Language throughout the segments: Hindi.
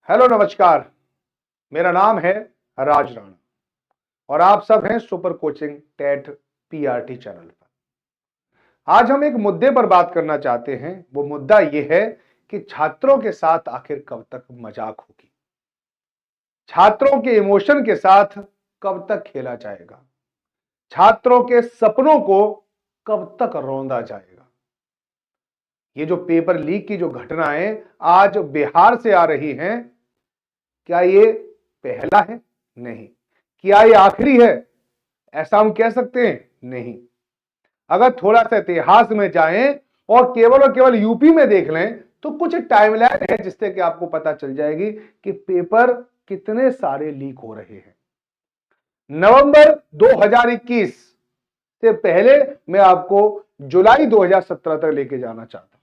हेलो नमस्कार। मेरा नाम है राज राणा और आप सब हैं super coaching TET PRT channel पर। आज हम एक मुद्दे पर बात करना चाहते हैं। वो मुद्दा यह है कि छात्रों के साथ आखिर कब तक मजाक होगी, छात्रों के इमोशन के साथ कब तक खेला जाएगा, छात्रों के सपनों को कब तक रौंदा जाएगा। ये जो पेपर लीक की जो घटनाएं आज बिहार से आ रही हैं, क्या ये पहला है? नहीं। क्या ये आखिरी है? ऐसा हम कह सकते हैं? नहीं। अगर थोड़ा सा इतिहास में जाएं और केवल यूपी में देख लें तो कुछ टाइमलाइन है जिससे कि आपको पता चल जाएगी कि पेपर कितने सारे लीक हो रहे हैं। नवंबर 2021 से पहले मैं आपको जुलाई 2017 तक लेके जाना चाहता हूं।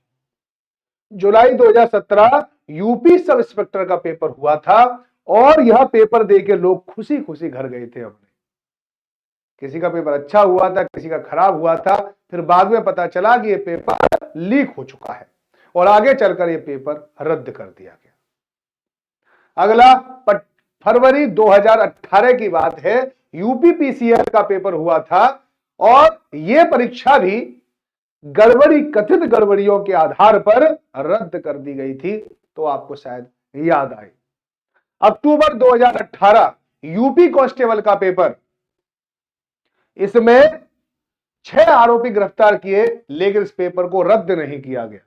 जुलाई 2017 यूपी सब इंस्पेक्टर का पेपर हुआ था और यह पेपर देके लोग खुशी खुशी घर गए थे अपने। किसी का पेपर अच्छा हुआ था, किसी का खराब हुआ था, फिर बाद में पता चला कि यह पेपर लीक हो चुका है और आगे चलकर यह पेपर रद्द कर दिया गया। अगला फरवरी 2018 की बात है। यूपी पीसीएस का पेपर हुआ था और यह परीक्षा भी कथित गड़बड़ियों के आधार पर रद्द कर दी गई थी, तो आपको शायद याद आए। अक्टूबर 2018 यूपी कांस्टेबल का पेपर, इसमें 6 आरोपी गिरफ्तार किए लेकिन इस पेपर को रद्द नहीं किया गया।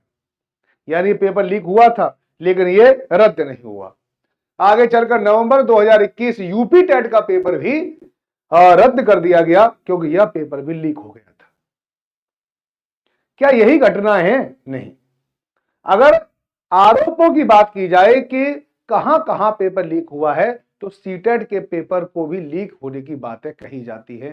यानी पेपर लीक हुआ था लेकिन यह रद्द नहीं हुआ। आगे चलकर नवंबर 2021 यूपी टेट का पेपर भी रद्द कर दिया गया क्योंकि यह पेपर भी लीक हो गया था। क्या यही घटना है? नहीं। अगर आरोपों की बात की जाए कि कहां कहां पेपर लीक हुआ है तो सीटेट के पेपर को भी लीक होने की बातें कही जाती है।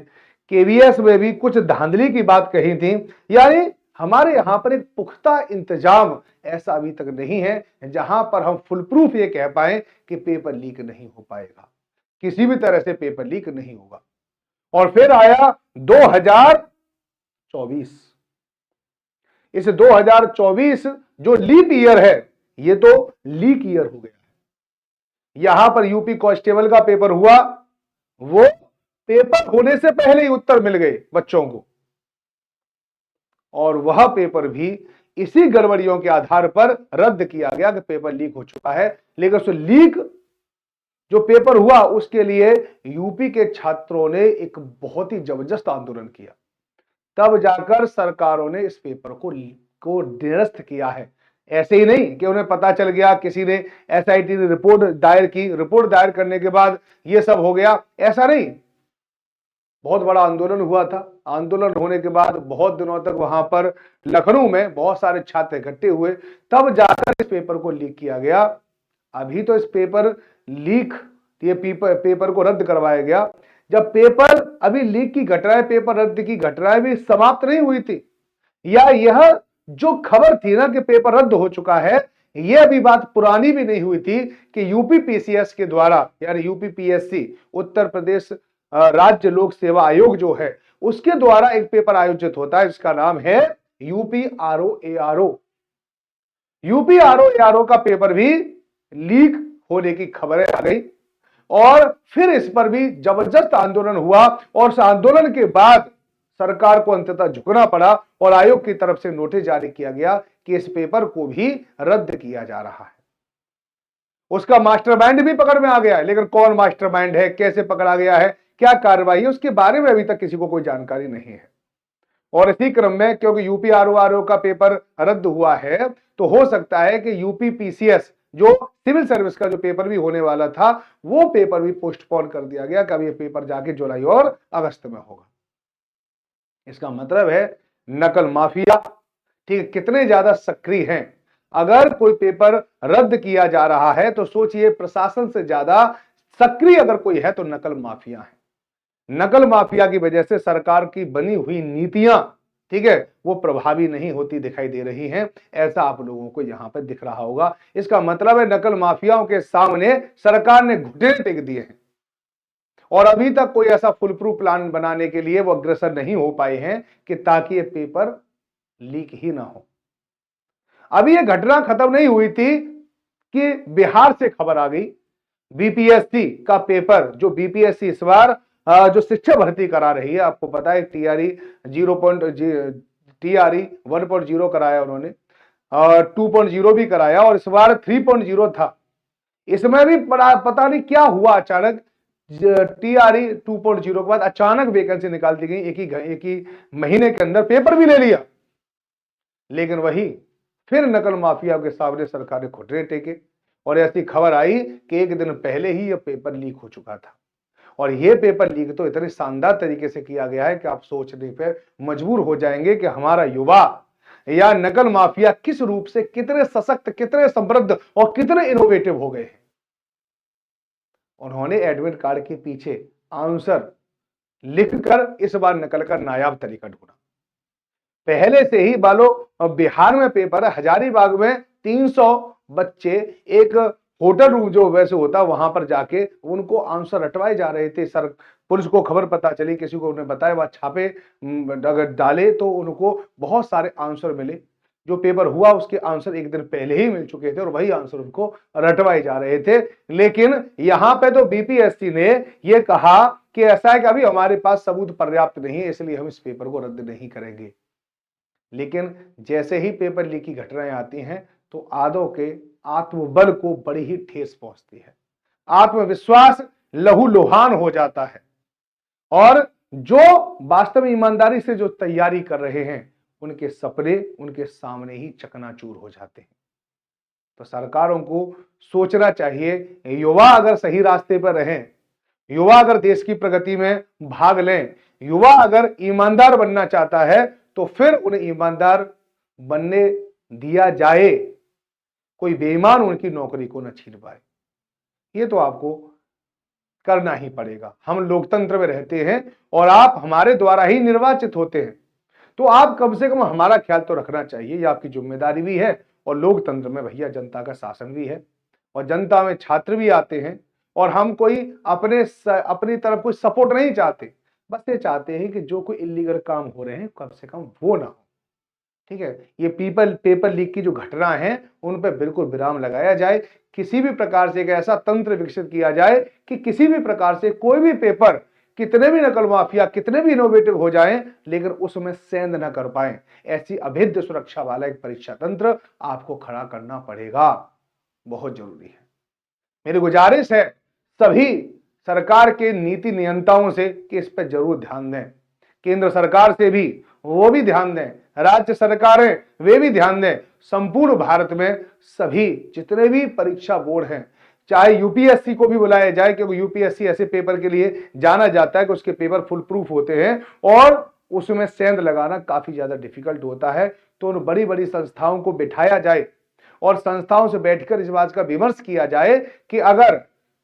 केवीएस में भी कुछ धांधली की बात कही थी। यानी हमारे यहां पर एक पुख्ता इंतजाम ऐसा अभी तक नहीं है जहां पर हम फुल प्रूफ ये कह पाए कि पेपर लीक नहीं हो पाएगा, किसी भी तरह से पेपर लीक नहीं होगा। और फिर आया 2024। इस 2024 जो लीप ईयर है ये तो लीक ईयर हो गया है। यहां पर यूपी कांस्टेबल का पेपर हुआ, वो पेपर होने से पहले ही उत्तर मिल गए बच्चों को और वह पेपर भी इसी गड़बड़ियों के आधार पर रद्द किया गया कि पेपर लीक हो चुका है। लेकिन उस लीक जो पेपर हुआ उसके लिए यूपी के छात्रों ने एक बहुत ही जबरदस्त आंदोलन किया, तब जाकर सरकारों ने इस पेपर को निरस्त किया है। ऐसे ही नहीं कि उन्हें पता चल गया, किसी ने एसआईटी ने रिपोर्ट दायर की, रिपोर्ट दायर करने के बाद यह सब हो गया, ऐसा नहीं। बहुत बड़ा आंदोलन हुआ था। आंदोलन होने के बाद बहुत दिनों तक वहां पर लखनऊ में बहुत सारे छात्र इकट्ठे हुए, तब जाकर इस पेपर को लीक किया गया। अभी तो इस पेपर को रद्द करवाया गया। जब पेपर अभी लीक की घटनाएं, पेपर रद्द की घटनाएं भी समाप्त नहीं हुई थी, या यह जो खबर थी ना कि पेपर रद्द हो चुका है, यह अभी बात पुरानी भी नहीं हुई थी कि यूपी पीसीएस के द्वारा यानी यूपी पीएससी उत्तर प्रदेश राज्य लोक सेवा आयोग जो है उसके द्वारा एक पेपर आयोजित होता है जिसका नाम है यूपी आरओ। यूपी आरओ का पेपर भी लीक होने की खबरें आ गई और फिर इस पर भी जबरदस्त आंदोलन हुआ और उस आंदोलन के बाद सरकार को अंततः झुकना पड़ा और आयोग की तरफ से नोटिस जारी किया गया कि इस पेपर को भी रद्द किया जा रहा है। उसका मास्टरमाइंड भी पकड़ में आ गया है, लेकिन कौन मास्टरमाइंड है, कैसे पकड़ा गया है, क्या कार्रवाई है, उसके बारे में अभी तक किसी को कोई जानकारी नहीं है। और इसी क्रम में क्योंकि यूपी आरओ का पेपर रद्द हुआ है तो हो सकता है कि यूपी पीसीएस जो सिविल सर्विस का जो पेपर भी होने वाला था वो पेपर भी पोस्टपोन कर दिया गया। कभी ये पेपर जाके जुलाई और अगस्त में होगा। इसका मतलब है नकल माफिया ठीक है कितने ज्यादा सक्रिय हैं। अगर कोई पेपर रद्द किया जा रहा है तो सोचिए प्रशासन से ज्यादा सक्रिय अगर कोई है तो नकल माफिया है। नकल माफिया की वजह से सरकार की बनी हुई नीतियां ठीक है वो प्रभावी नहीं होती दिखाई दे रही हैं। ऐसा आप लोगों को यहां पर दिख रहा होगा। इसका मतलब है नकल माफियाओं के सामने सरकार ने घुटने टेक दिए हैं और अभी तक कोई ऐसा फुल प्रूफ प्लान बनाने के लिए वो अग्रसर नहीं हो पाए हैं कि ताकि ये पेपर लीक ही ना हो। अभी ये घटना खत्म नहीं हुई थी कि बिहार से खबर आ गई, बीपीएससी का पेपर, जो बीपीएससी इस बार जो शिक्षक भर्ती करा रही है, आपको पता है टीआरई 1.0 कराया उन्होंने, और 2.0 भी कराया, और इस बार 3.0 था। इसमें भी पता नहीं क्या हुआ, अचानक टीआरई 2.0 के बाद अचानक वैकेंसी निकाल दी गई, एक ही महीने के अंदर पेपर भी ले लिया। लेकिन वही फिर नकल माफिया के सामने सरकार ने घुटने टेके, और ऐसी खबर आई कि एक दिन पहले ही यह पेपर लीक हो चुका था। और यह पेपर लीक तो इतने शानदार तरीके से किया गया है कि आप सोचने पर मजबूर हो जाएंगे कि हमारा युवा या नकल माफिया किस रूप से कितने सशक्त, कितने समृद्ध और कितने इनोवेटिव हो गए हैं। उन्होंने एडमिट कार्ड के पीछे आंसर लिखकर इस बार नकल का नायाब तरीका ढूंढा। पहले से ही बिहार में पेपर, हजारीबाग में 300 बच्चे एक होटल रूम जो वैसे होता वहां पर जाके उनको आंसर रटवाए जा रहे थे। सर, पुलिस को खबर पता चली, किसी को उन्हें बताया, वह छापे अगर डाले तो उनको बहुत सारे आंसर मिले। जो पेपर हुआ उसके आंसर एक दिन पहले ही मिल चुके थे और वही आंसर उनको रटवाए जा रहे थे। लेकिन यहां पे तो बीपीएससी ने यह कहा कि ऐसा है कि अभी हमारे पास सबूत पर्याप्त नहीं है, इसलिए हम इस पेपर को रद्द नहीं करेंगे। लेकिन जैसे ही पेपर लीक की घटनाएं आती हैं तो आदो के आत्मबल को बड़ी ही ठेस पहुंचती है, आत्मविश्वास लहूलुहान हो जाता है, और जो वास्तव में ईमानदारी से जो तैयारी कर रहे हैं उनके सपने उनके सामने ही चकनाचूर हो जाते हैं। तो सरकारों को सोचना चाहिए, युवा अगर सही रास्ते पर रहें, युवा अगर देश की प्रगति में भाग लें, युवा अगर ईमानदार बनना चाहता है तो फिर उन्हें ईमानदार बनने दिया जाए, कोई बेईमान उनकी नौकरी को न छीन पाए। ये तो आपको करना ही पड़ेगा। हम लोकतंत्र में रहते हैं और आप हमारे द्वारा ही निर्वाचित होते हैं, तो आप कम से कम हमारा ख्याल तो रखना चाहिए, ये आपकी जिम्मेदारी भी है। और लोकतंत्र में भैया जनता का शासन भी है, और जनता में छात्र भी आते हैं, और हम कोई अपनी तरफ कोई सपोर्ट नहीं चाहते, बस ये चाहते हैं कि जो कोई इलीगल काम हो रहे हैं कम से कम वो ना हो। ठीक है, ये पेपर लीक की जो घटना है उन पर बिल्कुल विराम लगाया जाए। किसी भी प्रकार से एक ऐसा तंत्र विकसित किया जाए कि किसी भी प्रकार से कोई भी पेपर, कितने भी नकल माफिया कितने भी इनोवेटिव हो जाएं, लेकिन उसमें सेंध न कर पाए, ऐसी अभेद्य सुरक्षा वाला एक परीक्षा तंत्र आपको खड़ा करना पड़ेगा। बहुत जरूरी है। मेरी गुजारिश है सभी सरकार के नीति नियंताओं से कि इस पर जरूर ध्यान दें। केंद्र सरकार से भी वो भी ध्यान दें, राज्य सरकारें वे भी ध्यान दें। संपूर्ण भारत में सभी जितने भी परीक्षा बोर्ड हैं, चाहे यूपीएससी को भी बुलाया जाए, क्योंकि यूपीएससी ऐसे पेपर के लिए जाना जाता है कि उसके पेपर फुल प्रूफ होते हैं और उसमें सेंध लगाना काफी ज्यादा डिफिकल्ट होता है। तो उन बड़ी बड़ी संस्थाओं को बिठाया जाए और संस्थाओं से बैठकर इस बात का विमर्श किया जाए कि अगर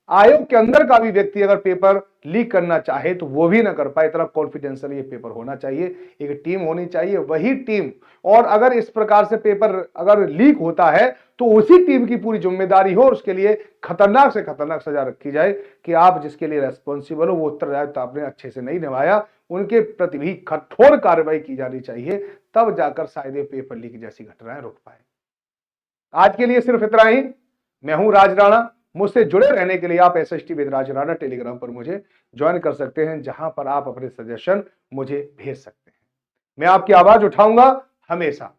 आयोग के अंदर का भी व्यक्ति अगर पेपर लीक करना चाहे तो वो भी ना कर पाए, इतना कॉन्फिडेंशियल ये पेपर होना चाहिए। एक टीम होनी चाहिए, वही टीम, और अगर इस प्रकार से पेपर अगर लीक होता है तो उसी टीम की पूरी जिम्मेदारी हो और उसके लिए खतरनाक से खतरनाक सजा रखी जाए कि आप जिसके लिए रेस्पॉन्सिबल हो वो उत्तरदायित्व आपने अच्छे से नहीं निभाया, उनके प्रति भी कठोर कार्रवाई की जानी चाहिए। तब जाकर शायद ये पेपर लीक जैसी घटनाएं रुक पाए। आज के लिए सिर्फ इतना ही। मैं हूं राज राणा। मुझसे जुड़े रहने के लिए आप SST with Raj Rana Telegram पर मुझे ज्वाइन कर सकते हैं, जहां पर आप अपने सजेशन मुझे भेज सकते हैं। मैं आपकी आवाज उठाऊंगा हमेशा।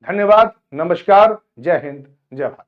धन्यवाद, नमस्कार, जय हिंद, जय भारत।